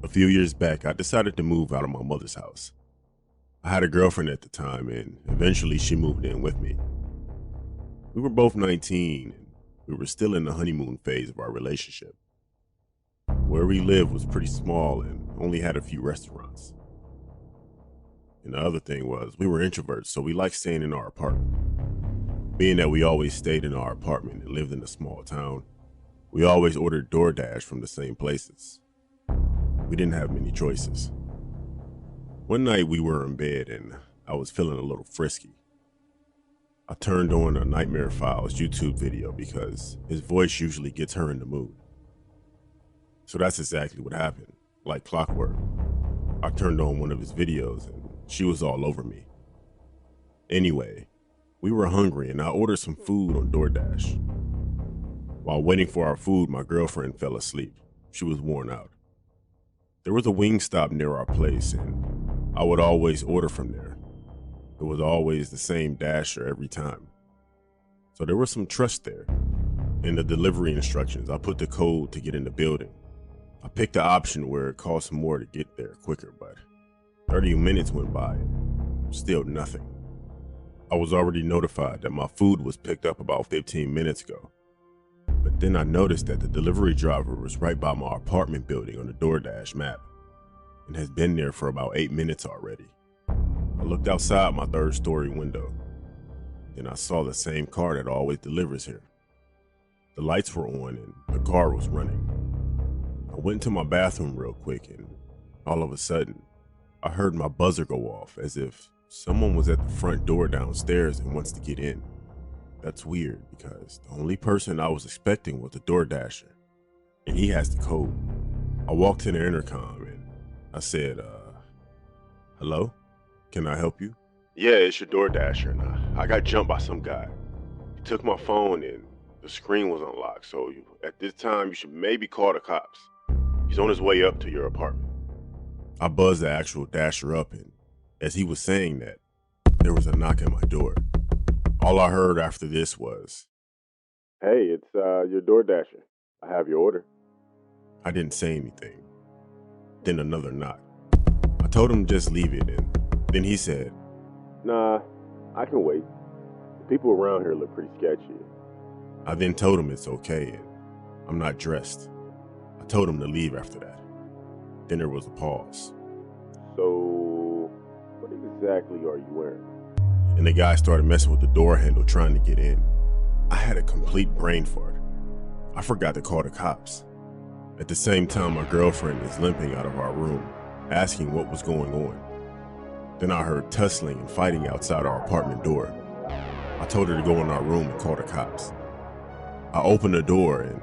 A few years back, I decided to move out of my mother's house. I had a girlfriend at the time, and eventually she moved in with me. We were both 19, and we were still in the honeymoon phase of our relationship. Where we lived was pretty small and only had a few restaurants. And the other thing was, we were introverts, so we liked staying in our apartment. Being that we always stayed in our apartment and lived in a small town, we always ordered Doordash from the same places. We didn't have many choices. One night we were in bed and I was feeling a little frisky. I turned on a Nightmare Files YouTube video because his voice usually gets her in the mood. So that's exactly what happened, like clockwork. I turned on one of his videos and she was all over me. Anyway, we were hungry and I ordered some food on Doordash. While waiting for our food, my girlfriend fell asleep. She was worn out. There was a Wingstop near our place and I would always order from there. It was always the same dasher every time. So there was some trust there. In the delivery instructions, I put the code to get in the building. I picked the option where it cost more to get there quicker, but 30 minutes went by and still nothing. I was already notified that my food was picked up about 15 minutes ago. But then I noticed that the delivery driver was right by my apartment building on the Doordash map and has been there for about 8 minutes already. I looked outside my third-story window. Then I saw the same car that always delivers here. The lights were on and the car was running. I went to my bathroom real quick and all of a sudden, I heard my buzzer go off as if someone was at the front door downstairs and wants to get in. That's weird because the only person I was expecting was the DoorDasher, and he has the code. I walked to the intercom and I said, hello? Can I help you? Yeah, it's your DoorDasher, and I got jumped by some guy. He took my phone and the screen was unlocked, so at this time you should maybe call the cops. He's on his way up to your apartment. I buzzed the actual Dasher up, and as he was saying that, there was a knock at my door. All I heard after this was, "Hey, it's your DoorDasher. I have your order." I didn't say anything. Then another knock. I told him just leave it, and then he said, "Nah, I can wait. The people around here look pretty sketchy." I then told him it's okay and I'm not dressed. I told him to leave after that. Then there was a pause. "So, what exactly are you wearing?" And the guy started messing with the door handle trying to get in. I had a complete brain fart. I forgot to call the cops. At the same time, my girlfriend is limping out of our room, asking what was going on. Then I heard tussling and fighting outside our apartment door. I told her to go in our room and call the cops. I opened the door and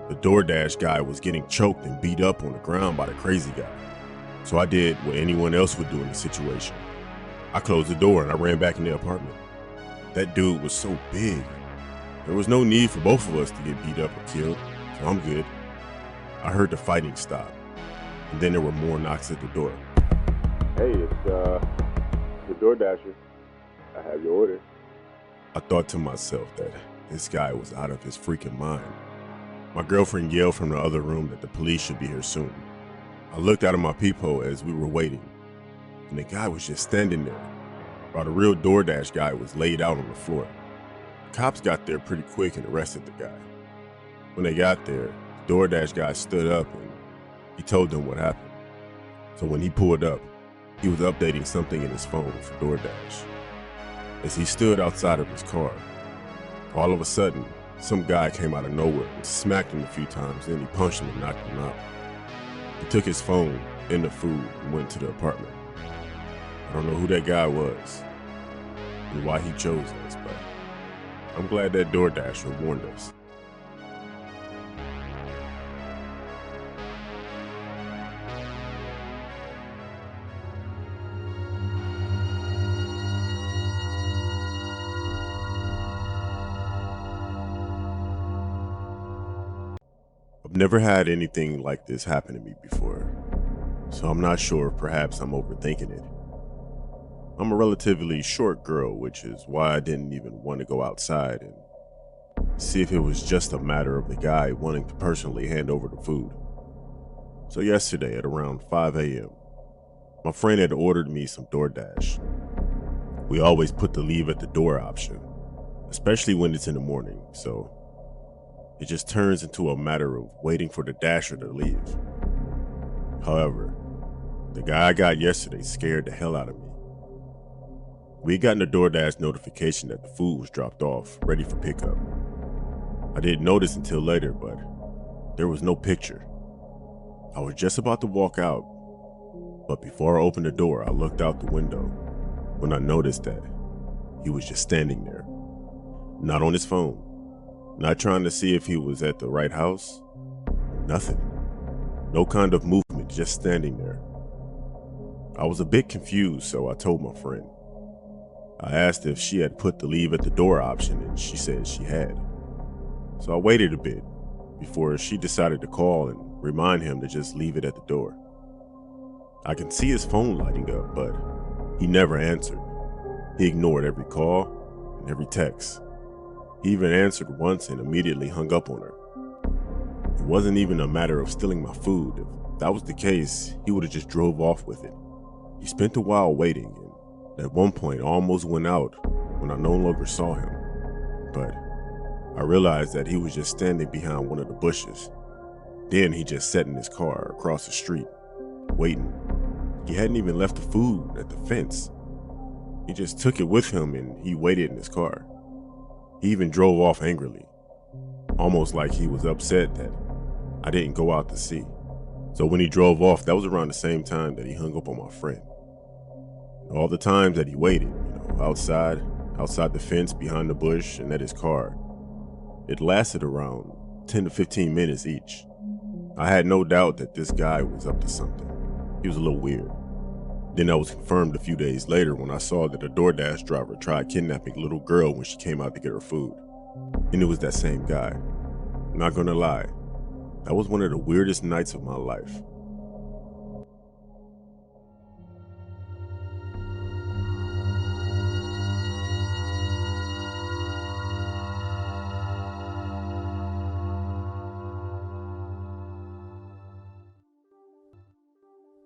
the DoorDash guy was getting choked and beat up on the ground by the crazy guy. So I did what anyone else would do in the situation. I closed the door and I ran back in the apartment. That dude was so big. There was no need for both of us to get beat up or killed, so I'm good. I heard the fighting stop, and then there were more knocks at the door. "Hey, it's the DoorDasher. I have your order." I thought to myself that this guy was out of his freaking mind. My girlfriend yelled from the other room that the police should be here soon. I looked out of my peephole as we were waiting, and the guy was just standing there, while the real DoorDash guy was laid out on the floor. The cops got there pretty quick and arrested the guy. When they got there, the DoorDash guy stood up and he told them what happened. So when he pulled up, he was updating something in his phone for DoorDash. As he stood outside of his car, all of a sudden, some guy came out of nowhere and smacked him a few times, then he punched him and knocked him out. He took his phone and the food and went to the apartment. I don't know who that guy was and why he chose us, but I'm glad that DoorDasher warned us. I've never had anything like this happen to me before, so I'm not sure if perhaps I'm overthinking it. I'm a relatively short girl, which is why I didn't even want to go outside and see if it was just a matter of the guy wanting to personally hand over the food. So yesterday at around 5 a.m., my friend had ordered me some Doordash. We always put the leave at the door option, especially when it's in the morning, so it just turns into a matter of waiting for the dasher to leave. However, the guy I got yesterday scared the hell out of me. We had gotten a Doordash notification that the food was dropped off, ready for pickup. I didn't notice until later, but there was no picture. I was just about to walk out, but before I opened the door, I looked out the window when I noticed that he was just standing there. Not on his phone, not trying to see if he was at the right house, nothing. No kind of movement, just standing there. I was a bit confused, so I told my friend. I asked if she had put the leave at the door option, and she said she had. So I waited a bit before she decided to call and remind him to just leave it at the door. I can see his phone lighting up, but he never answered. He ignored every call and every text. He even answered once and immediately hung up on her. It wasn't even a matter of stealing my food. If that was the case, he would have just drove off with it. He spent a while waiting, and at one point almost went out when I no longer saw him. But I realized that he was just standing behind one of the bushes. Then he just sat in his car across the street, waiting. He hadn't even left the food at the fence. He just took it with him and he waited in his car. He even drove off angrily, almost like he was upset that I didn't go out to see. So when he drove off, that was around the same time that he hung up on my friend. All the times that he waited, outside the fence, behind the bush, and at his car, it lasted around 10 to 15 minutes each. I had no doubt that this guy was up to something. He was a little weird. Then that was confirmed a few days later when I saw that a DoorDash driver tried kidnapping a little girl when she came out to get her food. And it was that same guy. I'm not gonna lie, that was one of the weirdest nights of my life.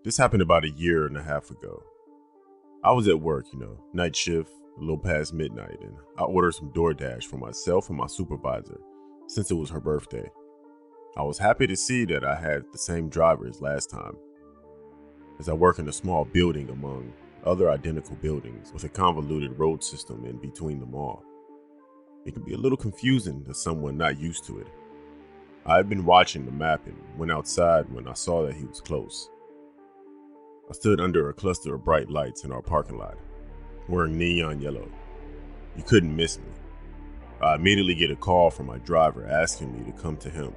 This happened about a year and a half ago. I was at work, night shift, a little past midnight, and I ordered some DoorDash for myself and my supervisor since it was her birthday. I was happy to see that I had the same driver as last time, as I work in a small building among other identical buildings with a convoluted road system in between them all. It can be a little confusing to someone not used to it. I had been watching the map and went outside when I saw that he was close. I stood under a cluster of bright lights in our parking lot, wearing neon yellow. You couldn't miss me. I immediately get a call from my driver asking me to come to him.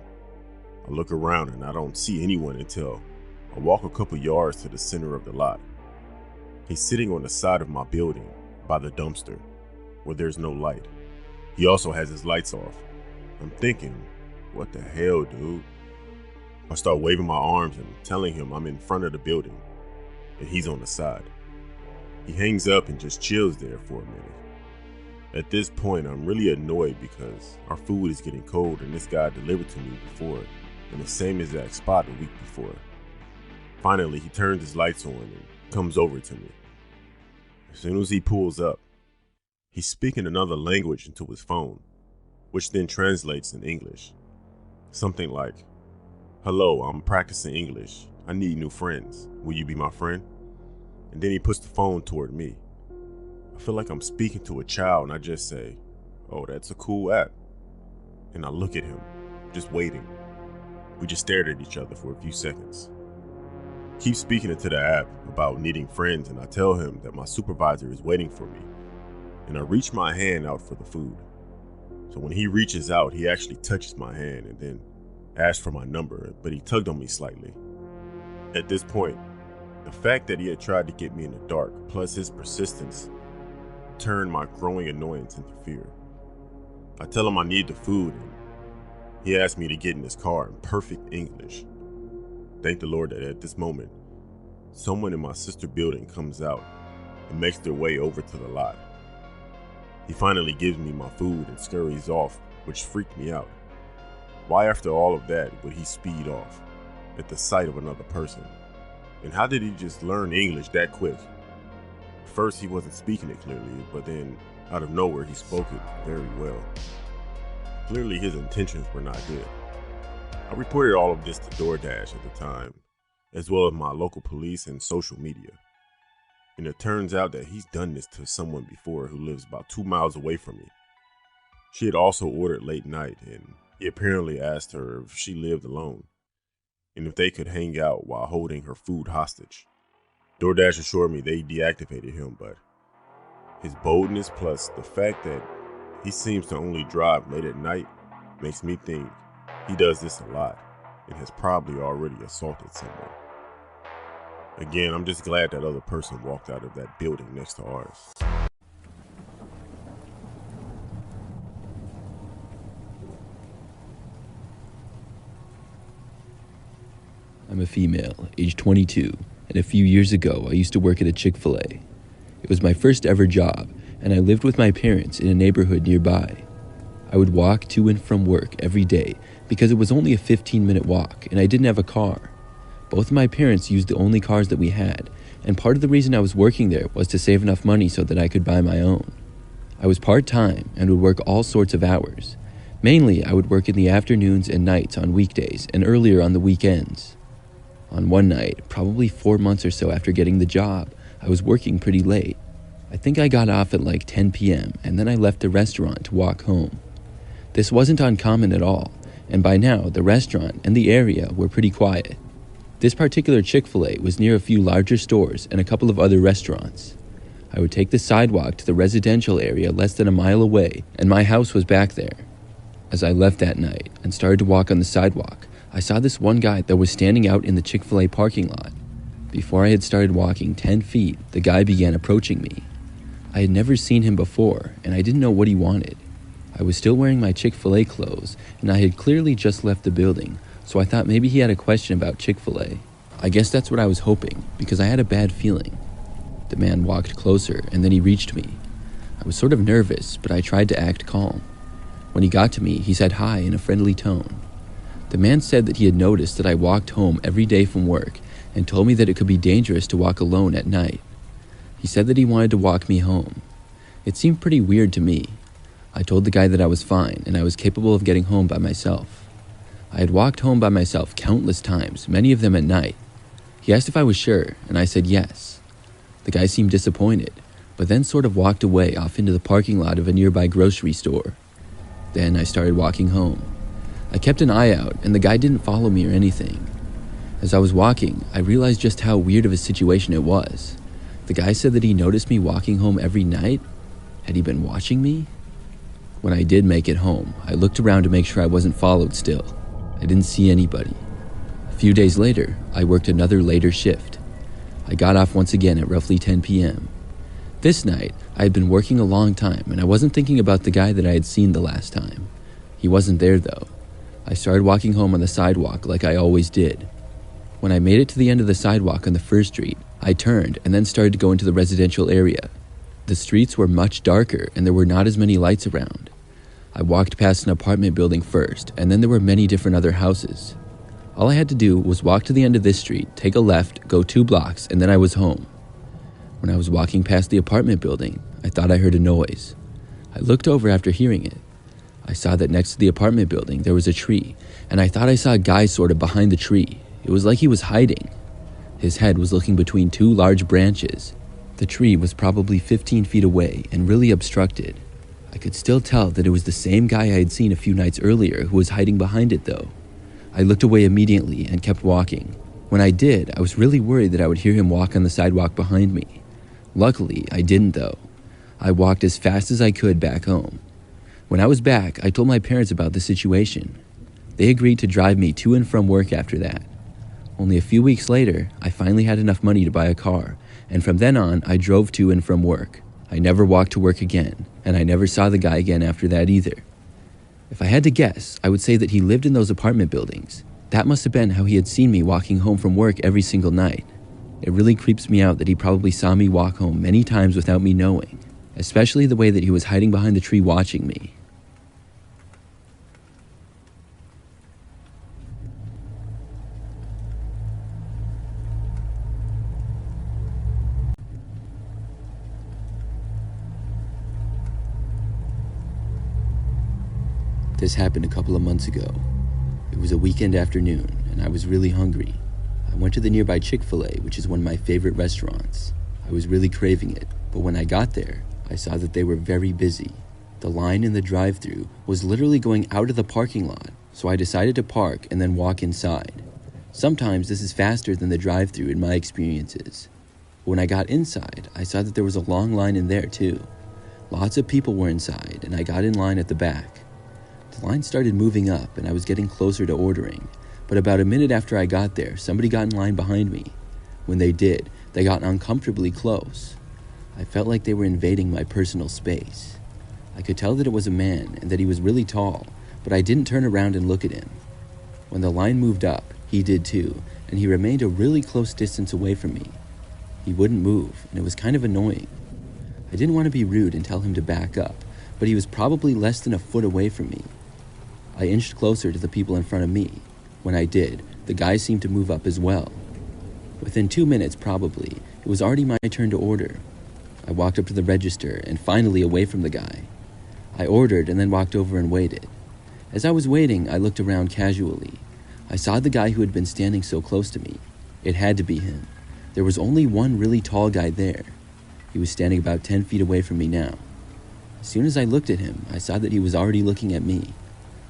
I look around and I don't see anyone until I walk a couple yards to the center of the lot. He's sitting on the side of my building by the dumpster, where there's no light. He also has his lights off. I'm thinking, what the hell, dude? I start waving my arms and telling him I'm in front of the building, and he's on the side. He hangs up and just chills there for a minute. At this point, I'm really annoyed because our food is getting cold and this guy delivered to me before in the same exact spot a week before. Finally, he turns his lights on and comes over to me. As soon as he pulls up, he's speaking another language into his phone, which then translates in English. Something like, "Hello, I'm practicing English. I need new friends. Will you be my friend?" And then he puts the phone toward me. I feel like I'm speaking to a child and I just say, "Oh, that's a cool app." And I look at him, just waiting. We just stared at each other for a few seconds. Keep speaking into the app about needing friends, and I tell him that my supervisor is waiting for me. And I reach my hand out for the food. So when he reaches out, he actually touches my hand and then asks for my number, but he tugged on me slightly. At this point, the fact that he had tried to get me in the dark, plus his persistence, turned my growing annoyance into fear. I tell him I need the food, and he asked me to get in his car in perfect English. Thank the Lord that at this moment, someone in my sister building comes out and makes their way over to the lot. He finally gives me my food and scurries off, which freaked me out. Why after all of that would he speed off? at the sight of another person. And how did he just learn English that quick? First, he wasn't speaking it clearly, but then out of nowhere, he spoke it very well. Clearly, his intentions were not good. I reported all of this to Doordash at the time, as well as my local police and social media. And it turns out that he's done this to someone before who lives about 2 miles away from me. She had also ordered late night, and he apparently asked her if she lived alone, and if they could hang out while holding her food hostage. Doordash assured me they deactivated him, but his boldness plus the fact that he seems to only drive late at night makes me think he does this a lot and has probably already assaulted someone. Again, I'm just glad that other person walked out of that building next to ours. I'm a female, age 22, and a few years ago I used to work at a Chick-Fil-A. It was my first ever job, and I lived with my parents in a neighborhood nearby. I would walk to and from work every day because it was only a 15-minute walk and I didn't have a car. Both of my parents used the only cars that we had, and part of the reason I was working there was to save enough money so that I could buy my own. I was part-time and would work all sorts of hours. Mainly, I would work in the afternoons and nights on weekdays and earlier on the weekends. On one night, probably 4 months or so after getting the job, I was working pretty late. I think I got off at like 10 p.m. and then I left the restaurant to walk home. This wasn't uncommon at all, and by now the restaurant and the area were pretty quiet. This particular Chick-fil-A was near a few larger stores and a couple of other restaurants. I would take the sidewalk to the residential area less than a mile away, and my house was back there. As I left that night and started to walk on the sidewalk, I saw this one guy that was standing out in the Chick-fil-A parking lot. Before I had started walking 10 feet, the guy began approaching me. I had never seen him before, and I didn't know what he wanted. I was still wearing my Chick-fil-A clothes, and I had clearly just left the building, so I thought maybe he had a question about Chick-fil-A. I guess that's what I was hoping, because I had a bad feeling. The man walked closer, and then he reached me. I was sort of nervous, but I tried to act calm. When he got to me, he said hi in a friendly tone. The man said that he had noticed that I walked home every day from work and told me that it could be dangerous to walk alone at night. He said that he wanted to walk me home. It seemed pretty weird to me. I told the guy that I was fine and I was capable of getting home by myself. I had walked home by myself countless times, many of them at night. He asked if I was sure, and I said yes. The guy seemed disappointed, but then sort of walked away off into the parking lot of a nearby grocery store. Then I started walking home. I kept an eye out, and the guy didn't follow me or anything. As I was walking, I realized just how weird of a situation it was. The guy said that he noticed me walking home every night. Had he been watching me? When I did make it home, I looked around to make sure I wasn't followed still. I didn't see anybody. A few days later, I worked another later shift. I got off once again at roughly 10 p.m. This night, I had been working a long time, and I wasn't thinking about the guy that I had seen the last time. He wasn't there, though. I started walking home on the sidewalk like I always did. When I made it to the end of the sidewalk on the first street, I turned and then started to go into the residential area. The streets were much darker and there were not as many lights around. I walked past an apartment building first, and then there were many different other houses. All I had to do was walk to the end of this street, take a left, go 2 blocks, and then I was home. When I was walking past the apartment building, I thought I heard a noise. I looked over after hearing it. I saw that next to the apartment building there was a tree, and I thought I saw a guy sort of behind the tree. It was like he was hiding. His head was looking between 2 large branches. The tree was probably 15 feet away and really obstructed. I could still tell that it was the same guy I had seen a few nights earlier who was hiding behind it though. I looked away immediately and kept walking. When I did, I was really worried that I would hear him walk on the sidewalk behind me. Luckily, I didn't though. I walked as fast as I could back home. When I was back, I told my parents about the situation. They agreed to drive me to and from work after that. Only a few weeks later, I finally had enough money to buy a car, and from then on, I drove to and from work. I never walked to work again, and I never saw the guy again after that either. If I had to guess, I would say that he lived in those apartment buildings. That must have been how he had seen me walking home from work every single night. It really creeps me out that he probably saw me walk home many times without me knowing, especially the way that he was hiding behind the tree watching me. This happened a couple of months ago. It was a weekend afternoon, and I was really hungry. I went to the nearby Chick-Fil-A, which is one of my favorite restaurants. I was really craving it, but when I got there, I saw that they were very busy. The line in the drive-thru was literally going out of the parking lot, so I decided to park and then walk inside. Sometimes this is faster than the drive-thru in my experiences. When I got inside, I saw that there was a long line in there too. Lots of people were inside, and I got in line at the back. The line started moving up, and I was getting closer to ordering, but about a minute after I got there, somebody got in line behind me. When they did, they got uncomfortably close. I felt like they were invading my personal space. I could tell that it was a man and that he was really tall, but I didn't turn around and look at him. When the line moved up, he did too, and he remained a really close distance away from me. He wouldn't move, and it was kind of annoying. I didn't want to be rude and tell him to back up, but he was probably less than a foot away from me. I inched closer to the people in front of me. When I did, the guy seemed to move up as well. Within 2 minutes probably, it was already my turn to order. I walked up to the register and finally away from the guy. I ordered and then walked over and waited. As I was waiting, I looked around casually. I saw the guy who had been standing so close to me. It had to be him. There was only one really tall guy there. He was standing about 10 feet away from me now. As soon as I looked at him, I saw that he was already looking at me.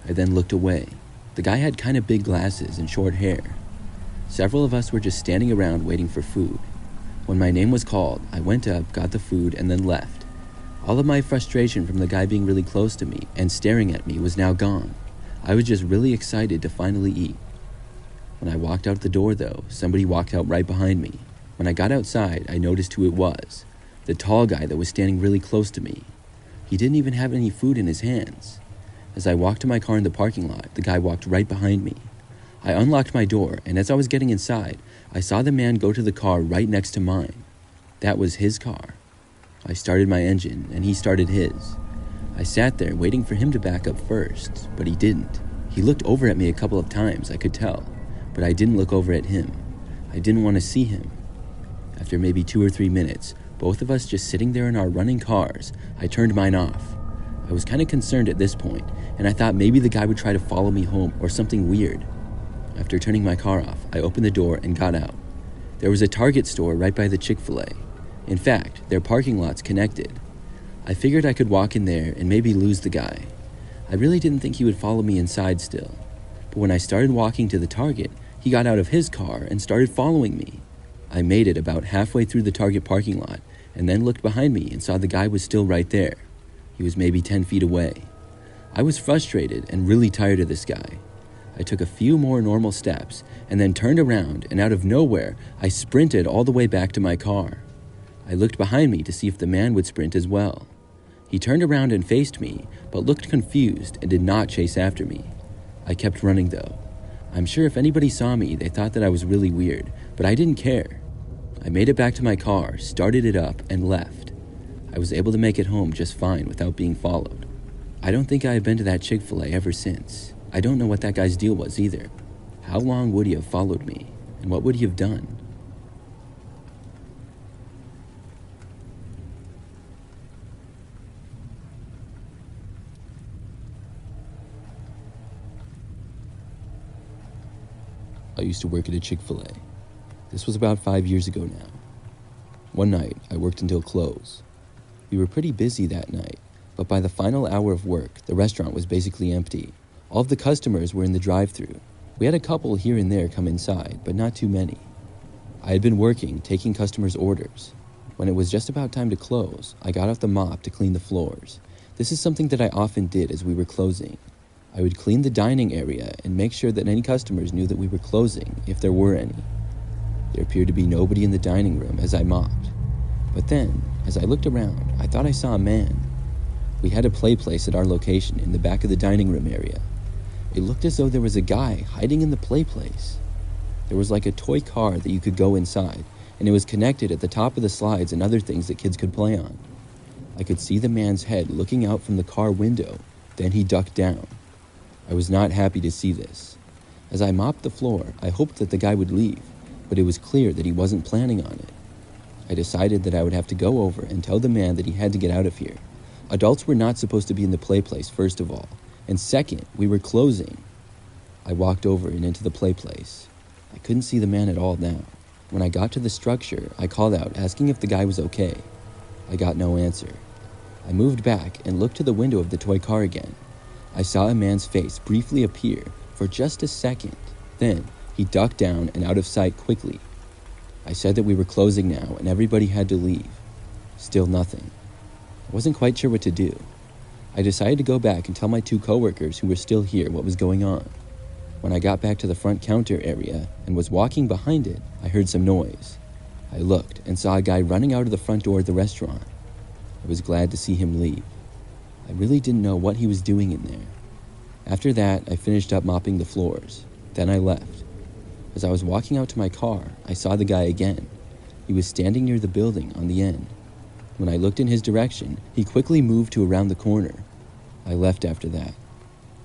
I then looked away. The guy had kind of big glasses and short hair. Several of us were just standing around waiting for food. When my name was called, I went up, got the food, and then left. All of my frustration from the guy being really close to me and staring at me was now gone. I was just really excited to finally eat. When I walked out the door though, somebody walked out right behind me. When I got outside, I noticed who it was. The tall guy that was standing really close to me. He didn't even have any food in his hands. As I walked to my car in the parking lot, the guy walked right behind me. I unlocked my door, and as I was getting inside, I saw the man go to the car right next to mine. That was his car. I started my engine, and he started his. I sat there waiting for him to back up first, but he didn't. He looked over at me a couple of times, I could tell, but I didn't look over at him. I didn't want to see him. After maybe 2 or 3 minutes, both of us just sitting there in our running cars, I turned mine off. I was kind of concerned at this point, and I thought maybe the guy would try to follow me home or something weird. After turning my car off, I opened the door and got out. There was a Target store right by the Chick-Fil-A. In fact, their parking lots connected. I figured I could walk in there and maybe lose the guy. I really didn't think he would follow me inside still. But when I started walking to the Target, he got out of his car and started following me. I made it about halfway through the Target parking lot and then looked behind me and saw the guy was still right there. He was maybe 10 feet away. I was frustrated and really tired of this guy. I took a few more normal steps and then turned around, and out of nowhere, I sprinted all the way back to my car. I looked behind me to see if the man would sprint as well. He turned around and faced me, but looked confused and did not chase after me. I kept running though. I'm sure if anybody saw me, they thought that I was really weird, but I didn't care. I made it back to my car, started it up, and left. I was able to make it home just fine without being followed. I don't think I have been to that Chick-Fil-A ever since. I don't know what that guy's deal was either. How long would he have followed me, and what would he have done? I used to work at a Chick-Fil-A. This was about 5 years ago now. One night, I worked until close. We were pretty busy that night, but by the final hour of work, the restaurant was basically empty. All of the customers were in the drive-thru. We had a couple here and there come inside, but not too many. I had been working, taking customers' orders. When it was just about time to close, I got out the mop to clean the floors. This is something that I often did as we were closing. I would clean the dining area and make sure that any customers knew that we were closing, if there were any. There appeared to be nobody in the dining room as I mopped. But then, as I looked around, I thought I saw a man. We had a play place at our location in the back of the dining room area. It looked as though there was a guy hiding in the play place. There was like a toy car that you could go inside, and it was connected at the top of the slides and other things that kids could play on. I could see the man's head looking out from the car window, then he ducked down. I was not happy to see this. As I mopped the floor, I hoped that the guy would leave, but it was clear that he wasn't planning on it. I decided that I would have to go over and tell the man that he had to get out of here. Adults were not supposed to be in the play place, first of all, And second, we were closing. I walked over and into the play place. I couldn't see the man at all now. When I got to the structure, I called out asking if the guy was okay. I got no answer. I moved back and looked to the window of the toy car again. I saw a man's face briefly appear for just a second. Then he ducked down and out of sight quickly. I said that we were closing now and everybody had to leave. Still nothing. I wasn't quite sure what to do. I decided to go back and tell my two coworkers who were still here what was going on. When I got back to the front counter area and was walking behind it, I heard some noise. I looked and saw a guy running out of the front door of the restaurant. I was glad to see him leave. I really didn't know what he was doing in there. After that, I finished up mopping the floors. Then I left. As I was walking out to my car, I saw the guy again. He was standing near the building on the end. When I looked in his direction, he quickly moved to around the corner. I left after that.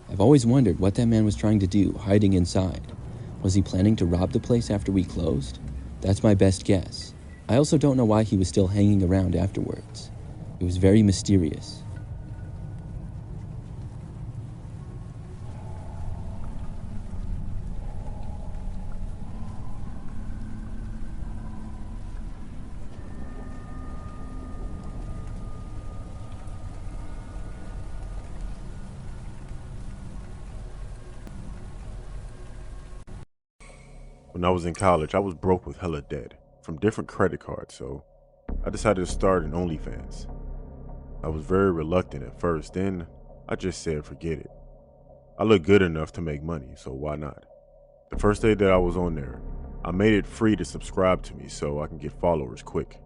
I've always wondered what that man was trying to do, hiding inside. Was he planning to rob the place after we closed? That's my best guess. I also don't know why he was still hanging around afterwards. It was very mysterious. When I was in college, I was broke with hella debt from different credit cards, so I decided to start an OnlyFans. I was very reluctant at first, then I just said forget it. I look good enough to make money, so why not? The first day that I was on there, I made it free to subscribe to me so I can get followers quick.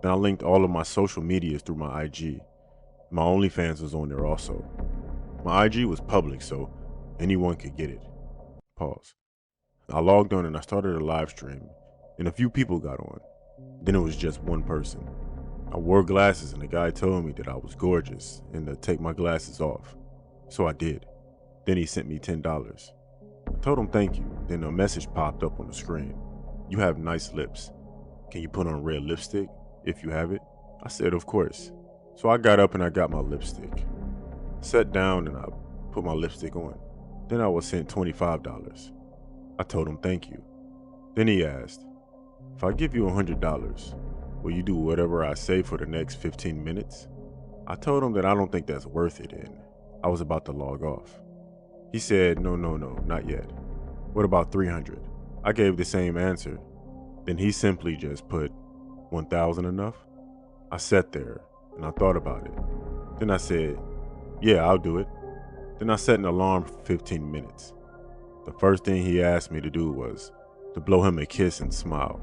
Then I linked all of my social medias through my IG. My OnlyFans was on there also. My IG was public, so anyone could get it. Pause. I logged on and I started a live stream, and a few people got on. Then it was just one person. I wore glasses and the guy told me that I was gorgeous and to take my glasses off. So I did. Then he sent me $10. I told him thank you. Then a message popped up on the screen. You have nice lips. Can you put on red lipstick if you have it? I said of course. So I got up and I got my lipstick. Sat down and I put my lipstick on. Then I was sent $25. I told him thank you. Then he asked, if I give you $100, will you do whatever I say for the next 15 minutes? I told him that I don't think that's worth it and I was about to log off. He said, no, not yet. What about 300? I gave the same answer. Then he simply just put 1,000 enough? I sat there and I thought about it. Then I said, yeah, I'll do it. Then I set an alarm for 15 minutes. The first thing he asked me to do was to blow him a kiss and smile.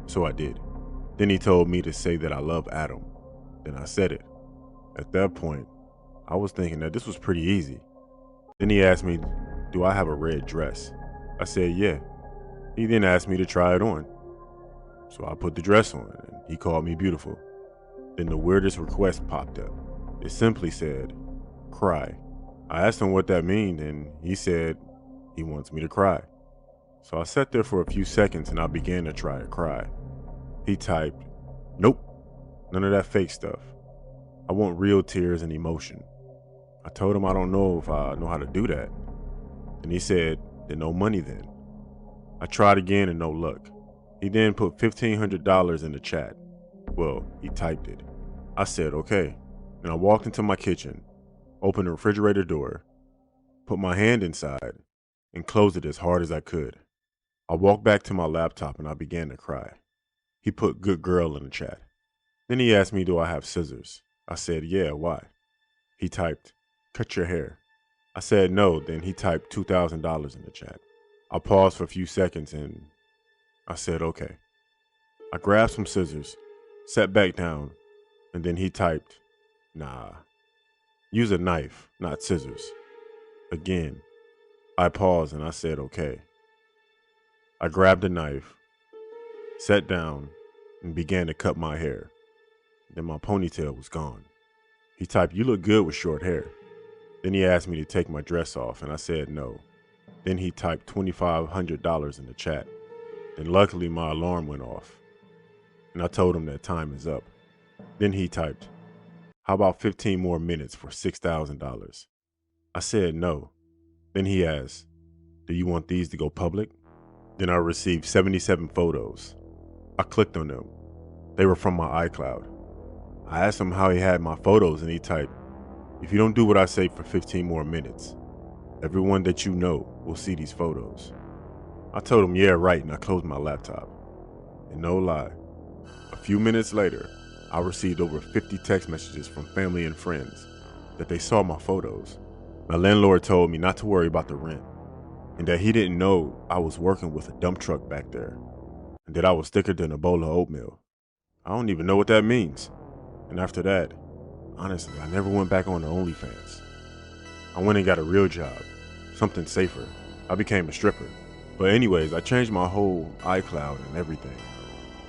So I did. Then he told me to say that I love Adam. Then I said it. At that point, I was thinking that this was pretty easy. Then he asked me, do I have a red dress? I said, yeah. He then asked me to try it on. So I put the dress on and he called me beautiful. Then the weirdest request popped up. It simply said, cry. I asked him what that meant and he said he wants me to cry. So I sat there for a few seconds and I began to try to cry. He typed, nope, none of that fake stuff. I want real tears and emotion. I told him I don't know if I know how to do that. And he said, then no money then. I tried again and no luck. He then put $1,500 in the chat. Well, he typed it. I said, okay. And I walked into my kitchen, opened the refrigerator door, put my hand inside, and closed it as hard as I could. I walked back to my laptop and I began to cry. He put good girl in the chat. Then he asked me, do I have scissors? I said, yeah, why? He typed, cut your hair. I said no, then he typed $2,000 in the chat. I paused for a few seconds and I said, okay. I grabbed some scissors, sat back down, and then he typed, nah, use a knife, not scissors. Again, I paused and I said, okay. I grabbed a knife, sat down, and began to cut my hair. Then my ponytail was gone. He typed, you look good with short hair. Then he asked me to take my dress off, and I said no. Then he typed $2,500 in the chat. Then luckily my alarm went off, and I told him that time is up. Then he typed, how about 15 more minutes for $6,000? I said no. Then he asked, "Do you want these to go public?" Then I received 77 photos. I clicked on them. They were from my iCloud. I asked him how he had my photos, and he typed, "If you don't do what I say for 15 more minutes, everyone that you know will see these photos." I told him, "Yeah, right," and I closed my laptop. And no lie, a few minutes later, I received over 50 text messages from family and friends that they saw my photos. My landlord told me not to worry about the rent, and that he didn't know I was working with a dump truck back there, and that I was thicker than a bowl of oatmeal. I don't even know what that means. And after that, honestly, I never went back on the OnlyFans. I went and got a real job, something safer. I became a stripper. But anyways, I changed my whole iCloud and everything.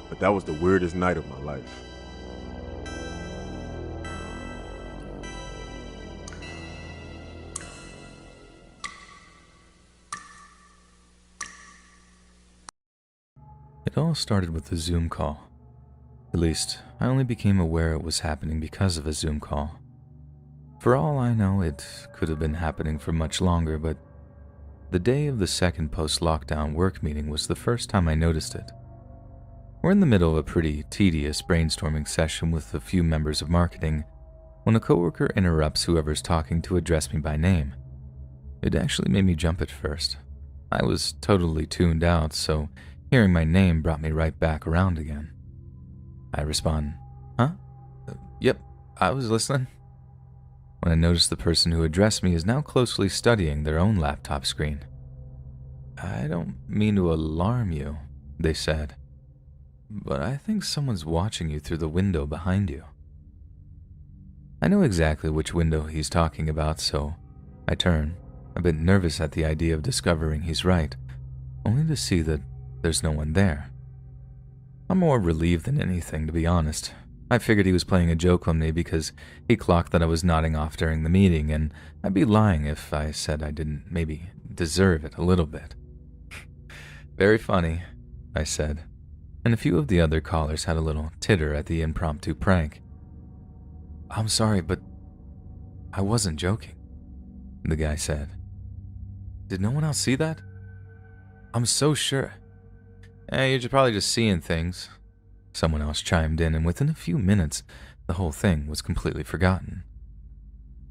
But that was the weirdest night of my life. It all started with a Zoom call. At least, I only became aware it was happening because of a Zoom call. For all I know, it could have been happening for much longer, but the day of the second post-lockdown work meeting was the first time I noticed it. We're in the middle of a pretty tedious brainstorming session with a few members of marketing when a coworker interrupts whoever's talking to address me by name. It actually made me jump at first. I was totally tuned out, so hearing my name brought me right back around again. I respond, "Huh? Yep, I was listening." When I notice the person who addressed me is now closely studying their own laptop screen. "I don't mean to alarm you," they said, "but I think someone's watching you through the window behind you." I know exactly which window he's talking about, so I turn, a bit nervous at the idea of discovering he's right, only to see that there's no one there. I'm more relieved than anything, to be honest. I figured he was playing a joke on me because he clocked that I was nodding off during the meeting, and I'd be lying if I said I didn't maybe deserve it a little bit. "Very funny," I said, and a few of the other callers had a little titter at the impromptu prank. "I'm sorry, but I wasn't joking," the guy said. "Did no one else see that? I'm so sure." You're probably just seeing things," someone else chimed in, and within a few minutes, the whole thing was completely forgotten.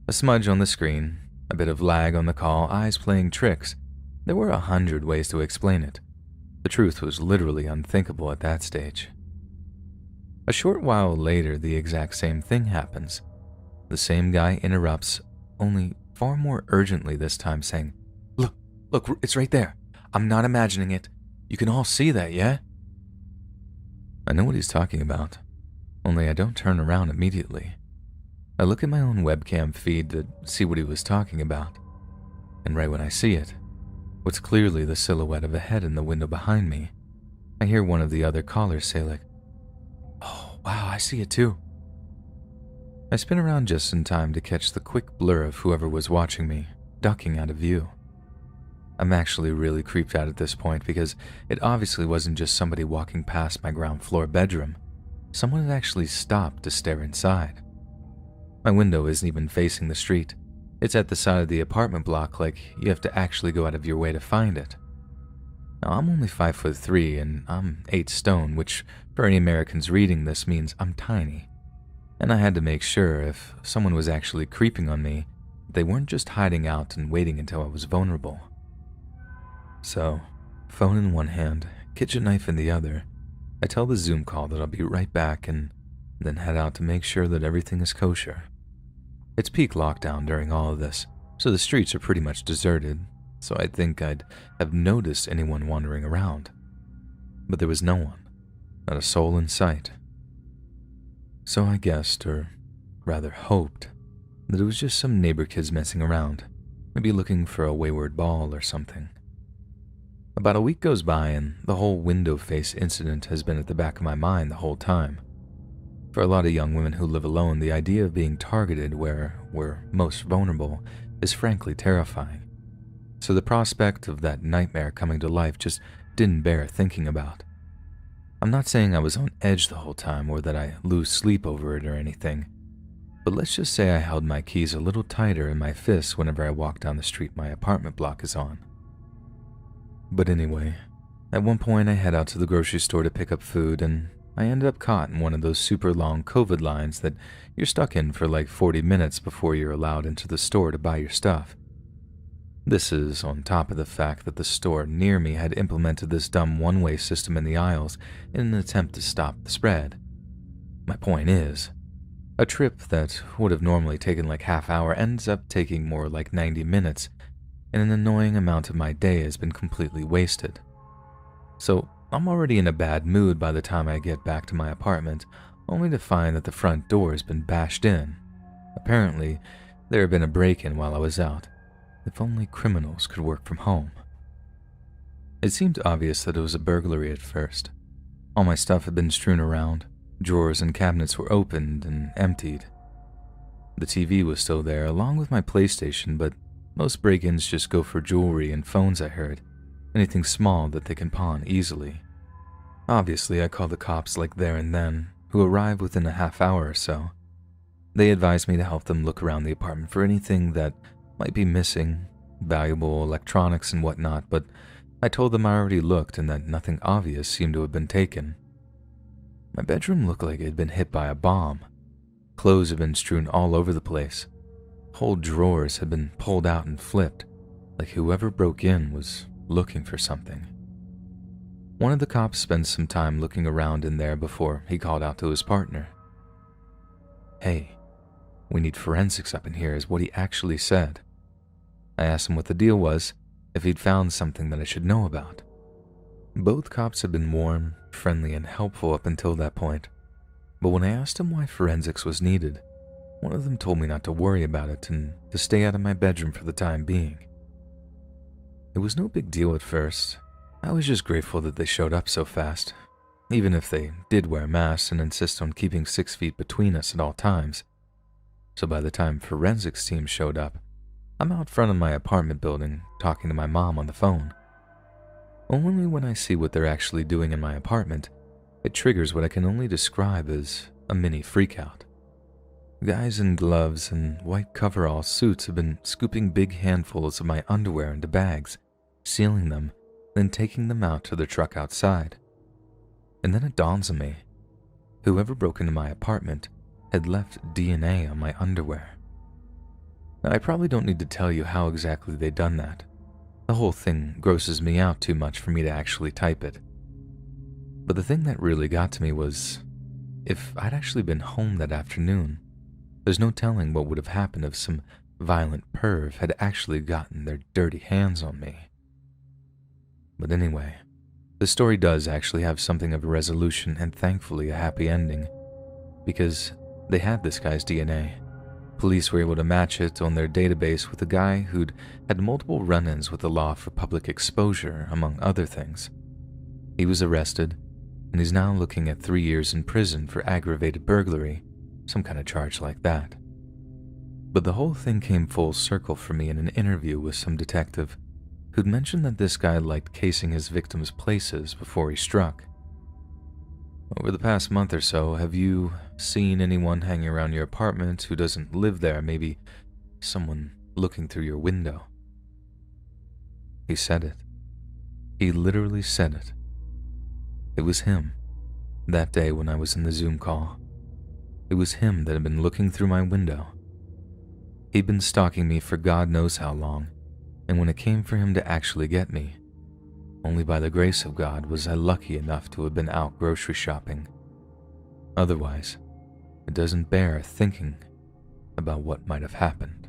A smudge on the screen, a bit of lag on the call, eyes playing tricks. There were 100 ways to explain it. The truth was literally unthinkable at that stage. A short while later, the exact same thing happens. The same guy interrupts, only far more urgently this time, saying, Look, it's right there. I'm not imagining it. You can all see that, yeah?" I know what he's talking about, only I don't turn around immediately. I look at my own webcam feed to see what he was talking about, and right when I see it, what's clearly the silhouette of a head in the window behind me, I hear one of the other callers say "Oh, wow, I see it too." I spin around just in time to catch the quick blur of whoever was watching me, ducking out of view. I'm actually really creeped out at this point because it obviously wasn't just somebody walking past my ground floor bedroom. Someone had actually stopped to stare inside. My window isn't even facing the street. It's at the side of the apartment block, like you have to actually go out of your way to find it. Now, I'm only 5'3" and I'm 8 stone, which for any Americans reading this means I'm tiny. And I had to make sure if someone was actually creeping on me, they weren't just hiding out and waiting until I was vulnerable. So, phone in one hand, kitchen knife in the other, I tell the Zoom call that I'll be right back and then head out to make sure that everything is kosher. It's peak lockdown during all of this, so the streets are pretty much deserted, so I'd think I'd have noticed anyone wandering around. But there was no one, not a soul in sight. So I guessed, or rather hoped, that it was just some neighbor kids messing around, maybe looking for a wayward ball or something. About a week goes by and the whole window face incident has been at the back of my mind the whole time. For a lot of young women who live alone, the idea of being targeted where we're most vulnerable is frankly terrifying. So the prospect of that nightmare coming to life just didn't bear thinking about. I'm not saying I was on edge the whole time or that I lose sleep over it or anything. But let's just say I held my keys a little tighter in my fists whenever I walk down the street my apartment block is on. But anyway, at one point I head out to the grocery store to pick up food, and I ended up caught in one of those super long COVID lines that you're stuck in for like 40 minutes before you're allowed into the store to buy your stuff. This is on top of the fact that the store near me had implemented this dumb one-way system in the aisles in an attempt to stop the spread. My point is, a trip that would have normally taken like half hour ends up taking more like 90 minutes, and an annoying amount of my day has been completely wasted. So I'm already in a bad mood by the time I get back to my apartment, only to find that the front door has been bashed in. Apparently, there had been a break-in while I was out. If only criminals could work from home. It seemed obvious that it was a burglary at first. All my stuff had been strewn around, drawers and cabinets were opened and emptied. The TV was still there, along with my PlayStation, but most break-ins just go for jewelry and phones, I heard. Anything small that they can pawn easily. Obviously, I called the cops like there and then, who arrived within a half hour or so. They advised me to help them look around the apartment for anything that might be missing, valuable electronics and whatnot, but I told them I already looked and that nothing obvious seemed to have been taken. My bedroom looked like it had been hit by a bomb. Clothes had been strewn all over the place. Whole drawers had been pulled out and flipped, like whoever broke in was looking for something. One of the cops spent some time looking around in there before he called out to his partner. "Hey, we need forensics up in here," is what he actually said. I asked him what the deal was, if he'd found something that I should know about. Both cops had been warm, friendly, and helpful up until that point, but when I asked him why forensics was needed, one of them told me not to worry about it and to stay out of my bedroom for the time being. It was no big deal at first. I was just grateful that they showed up so fast, even if they did wear masks and insist on keeping 6 feet between us at all times. So by the time forensics team showed up, I'm out front of my apartment building talking to my mom on the phone. Only when I see what they're actually doing in my apartment, it triggers what I can only describe as a mini freakout. Guys in gloves and white coverall suits have been scooping big handfuls of my underwear into bags, sealing them, then taking them out to their truck outside. And then it dawns on me, whoever broke into my apartment had left DNA on my underwear. Now, I probably don't need to tell you how exactly they'd done that. The whole thing grosses me out too much for me to actually type it. But the thing that really got to me was, if I'd actually been home that afternoon, there's no telling what would have happened if some violent perv had actually gotten their dirty hands on me. But anyway, the story does actually have something of a resolution and thankfully a happy ending, because they had this guy's DNA. Police were able to match it on their database with a guy who'd had multiple run-ins with the law for public exposure, among other things. He was arrested, and he's now looking at 3 years in prison for aggravated burglary, some kind of charge like that. But the whole thing came full circle for me in an interview with some detective who'd mentioned that this guy liked casing his victims' places before he struck. "Over the past month or so, have you seen anyone hanging around your apartment who doesn't live there, maybe someone looking through your window?" He said it. He literally said it. It was him, that day when I was in the Zoom call. It was him that had been looking through my window. He'd been stalking me for God knows how long, and when it came for him to actually get me, only by the grace of God was I lucky enough to have been out grocery shopping. Otherwise, it doesn't bear thinking about what might have happened.